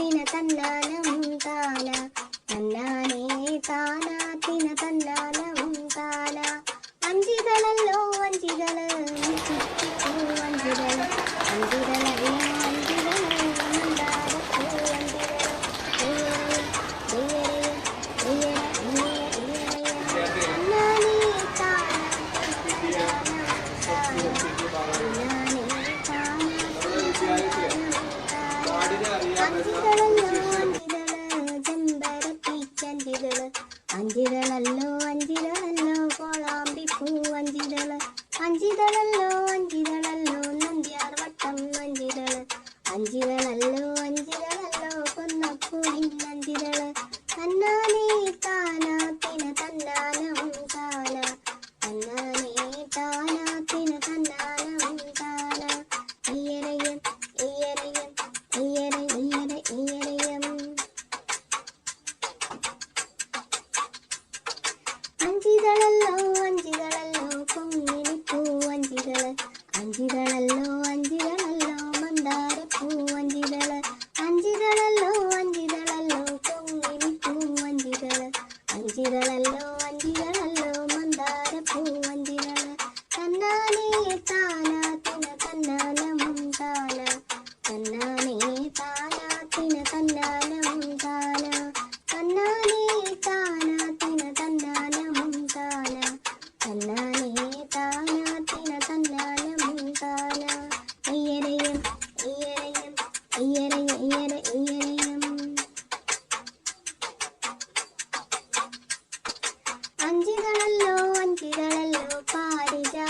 തിന തന്നാനം താന തന്നാനേ താനാ തിന തന്നാനം താന അഞ്ചിതളല്ലോ അഞ്ചിതള് ചുറ്റിപ്പൂ അഞ്ചിതള് അഞ്ചിതളല്ലോ അഞ്ചിതള് മന്ദാരപ്പൂ അഞ്ചിതളല്ലോ അഞ്ചിതളല്ലോ കോളാമ്പിപ്പൂ അഞ്ചിതള് അഞ്ചിതളല്ലോ അഞ്ചിതളല്ലോ നന്ദ്യാർ വട്ടം അഞ്ചിതള് അഞ്ചിതളല്ലോ അഞ്ചിതളല്ലോ കൊന്നപ്പൂവിൻ അഞ്ചിതള് തന്നാനേ താനാ തിന തന്നാനം താന തന്നാനേ താനാ തിന തന്നാനം താന ഇയരയം ഇയരയം ഇയര ഇയര ഇയരയം അഞ്ചിതളല്ലോ അഞ്ചിതളല്ലോ പൊങ്ങിനിപ്പൂ അഞ്ചിതള് അഞ്ചിതളല്ലോ അഞ്ചിതളല്ലോ മന്ദാരപ്പൂ അഞ്ചിതള് അഞ്ചിതളല്ലോ അഞ്ചിതളല്ലോ പൊങ്ങിനിപ്പൂ അഞ്ചിതള് അഞ്ചിതളല്ലോ അഞ്ചിതളല്ലോ മന്ദാരപ്പൂ അഞ്ചിതള് തന്നാനേ താനാ തിന തന്നാനം താന തന്നാനേ താനാ തിന തന്നാനം താന തന്നാനേ താനാ തിന തന്നാനം താന തന്നാനേ താനാ തിന തന്നാനം താന ഇയരയം ഇയരയം ഇയര ഇയര ഇയരയം അഞ്ചിതളല്ലോ അഞ്ചിതളല്ലോ പാരിജാ